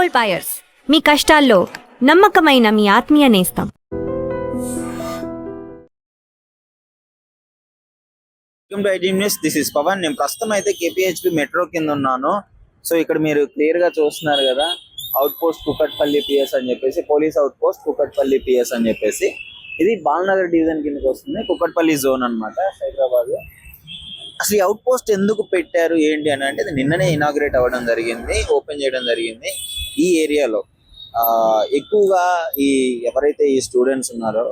Gold buyers, మీ కష్టాల్లో నమ్మకమైన మీ ఆత్మీయ నేస్తం. This is Pavan. నేను ప్రస్తుతం అయితే కేపీహెచ్పి మెట్రో కింద ఉన్నాను. సో ఇక్కడ మీరు క్లియర్ గా చూస్తున్నారు కదా, అవుట్ పోస్ట్ కుకట్పల్లి పిఎస్ అని చెప్పేసి, police out post Kukatpally PS అని చెప్పేసి. ఇది బాలనగర్ డివిజన్ కిందకి వస్తుంది, కుకట్పల్లి జోన్ అన్నమాట, హైదరాబాద్. అసలు ఈ అవుట్ పోస్ట్ ఎందుకు పెట్టారు ఏంటి అని అంటే, నిన్ననే ఇనాగ్రేట్ అవ్వడం జరిగింది, ఓపెన్ చేయడం జరిగింది. ఈ ఏరియాలో ఎక్కువగా ఈ ఎవరైతే ఈ స్టూడెంట్స్ ఉన్నారో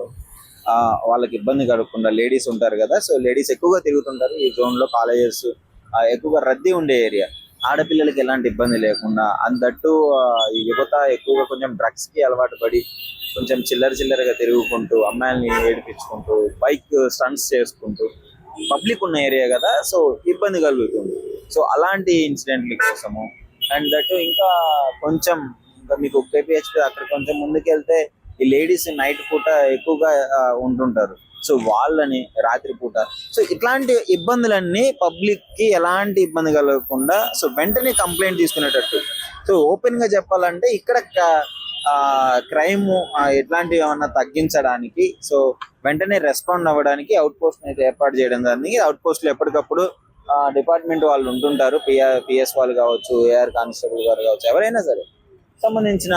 వాళ్ళకి ఇబ్బంది కలగకుండా, లేడీస్ ఉంటారు కదా, సో లేడీస్ ఎక్కువగా తిరుగుతుంటారు ఈ జోన్ లో. కాలేజెస్ ఎక్కువగా రద్దీ ఉండే ఏరియా, ఆడపిల్లలకి ఎలాంటి ఇబ్బంది లేకుండా. అందట్టు ఈ యువత ఎక్కువగా కొంచెం డ్రగ్స్ కి అలవాటు పడి కొంచెం చిల్లరగా తిరుగుకుంటూ, అమ్మాయిల్ని ఏడిపించుకుంటూ, బైక్ స్టంట్స్ చేసుకుంటూ, పబ్లిక్ ఉన్న ఏరియా కదా, సో ఇబ్బంది కలుగుతుంది. సో అలాంటి ఇన్సిడెంట్ల కోసము, అండ్ దట్ ఇంకా కొంచెం ఇంకా మీకు కేపీహెచ్పి అక్కడ కొంచెం ముందుకెళ్తే ఈ లేడీస్ నైట్ పూట ఎక్కువగా ఉంటుంటారు, సో వాళ్ళని రాత్రి పూట. సో ఇట్లాంటి ఇబ్బందులన్నీ పబ్లిక్ కి ఎలాంటి ఇబ్బంది కలగకుండా, సో వెంటనే కంప్లైంట్ తీసుకునేటట్టు. సో ఓపెన్ గా చెప్పాలంటే ఇక్కడ క్రైమ్ ఎట్లాంటివి ఏమన్నా తగ్గించడానికి, సో వెంటనే రెస్పాండ్ అవ్వడానికి అవుట్ పోస్ట్ అయితే ఏర్పాటు చేయడం జరిగింది. అవుట్ పోస్ట్ లో ఎప్పటికప్పుడు డిపార్ట్మెంట్ వాళ్ళు ఉంటుంటారు, పిఎస్ వాళ్ళు కావచ్చు, ఏఆర్ కానిస్టేబుల్ గారు కావచ్చు, ఎవరైనా సరే సంబంధించిన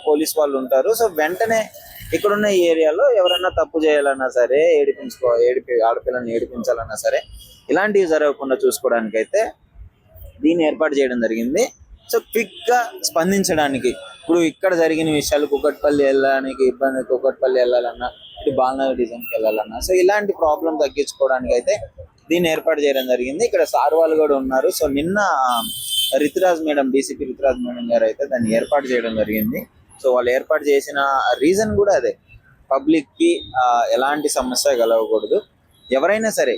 పోలీస్ వాళ్ళు ఉంటారు. సో వెంటనే ఇక్కడున్న ఈ ఏరియాలో ఎవరైనా తప్పు చేయాలన్నా సరే, ఆడపిల్లని ఏడిపించాలన్నా సరే, ఇలాంటివి జరగకుండా చూసుకోవడానికి అయితే దీన్ని ఏర్పాటు చేయడం జరిగింది. సో క్విక్ గా స్పందించడానికి, ఇప్పుడు ఇక్కడ జరిగిన విషయాలు కుకట్పల్లి వెళ్ళడానికి ఇబ్బంది, కుకట్పల్లి వెళ్ళాలన్నా, ఇటు బాలనగర్ డివిజన్కి వెళ్ళాలన్నా, సో ఇలాంటి ప్రాబ్లం తగ్గించుకోవడానికి అయితే దీన్ని ఏర్పాటు చేయడం జరిగింది. ఇక్కడ సార్ వాళ్ళు కూడా ఉన్నారు. సో నిన్న Rituraj madam, DCP Rituraj madam గారు అయితే దాన్ని ఏర్పాటు చేయడం జరిగింది. సో వాళ్ళు ఏర్పాటు చేసిన రీజన్ కూడా అదే, పబ్లిక్ కి ఎలాంటి సమస్య కలగకూడదు, ఎవరైనా సరే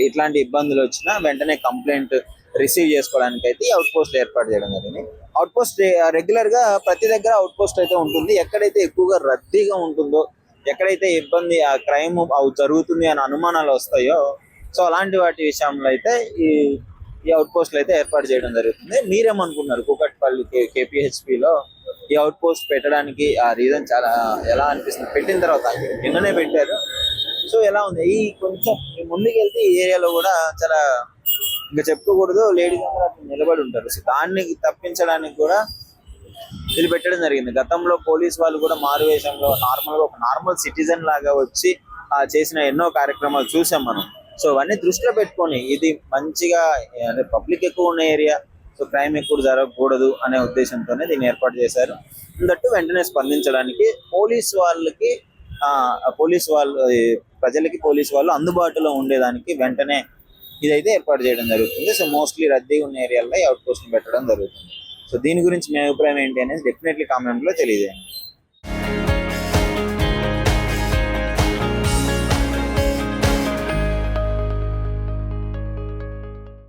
ఇట్లాంటి ఇబ్బందులు వచ్చినా వెంటనే కంప్లైంట్ రిసీవ్ చేసుకోవడానికి అయితే అవుట్ పోస్ట్ ఏర్పాటు చేయడం జరిగింది. అవుట్ పోస్ట్ రెగ్యులర్ గా ప్రతి దగ్గర అవుట్ పోస్ట్ అయితే ఉంటుంది. ఎక్కడైతే ఎక్కువగా రద్దీగా ఉంటుందో, ఎక్కడైతే ఇబ్బంది క్రైమ్ జరుగుతుంది అని అనుమానాలు వస్తాయో, సో అలాంటి వాటి విషయంలో అయితే ఈ అవుట్ పోస్ట్లు అయితే ఏర్పాటు చేయడం జరుగుతుంది. మీరేమనుకున్నారు కుకట్పల్లి కేపీహెచ్పిలో ఈ అవుట్ పోస్ట్ పెట్టడానికి ఆ రీజన్ చాలా ఎలా అనిపిస్తుంది? పెట్టిన తర్వాత నిన్ననే పెట్టారు, సో ఎలా ఉంది? ఈ కొంచెం ముందుకు వెళ్తే ఈ ఏరియాలో కూడా చాలా, ఇంకా చెప్పుకోకూడదు, లేడీస్ అందరూ అక్కడ నిలబడి ఉంటారు. సో దాన్ని తప్పించడానికి కూడా ఇది పెట్టడం జరిగింది. గతంలో పోలీస్ వాళ్ళు కూడా మారువేషంలో ఒక నార్మల్ సిటిజన్ లాగా వచ్చి చేసిన ఎన్నో కార్యక్రమాలు చూసాం మనం. సో అవన్నీ దృష్టిలో పెట్టుకొని, ఇది మంచిగా అంటే పబ్లిక్ ఎక్కువ ఉన్న ఏరియా, సో క్రైమ్ ఎక్కువ జరగకూడదు అనే ఉద్దేశంతోనే దీన్ని ఏర్పాటు చేశారు. అందుకు వెంటనే స్పందించడానికి పోలీస్ వాళ్ళు ప్రజలకి పోలీస్ వాళ్ళు అందుబాటులో ఉండేదానికి వెంటనే ఇదైతే ఏర్పాటు చేయడం జరుగుతుంది. సో మోస్ట్లీ రద్దీ ఉన్న ఏరియాలో అవుట్ పోస్ట్ పెట్టడం జరుగుతుంది. సో దీని గురించి మీ అభిప్రాయం ఏంటి అనేది డెఫినెట్లీ కామెంట్ లో తెలియజేయండి.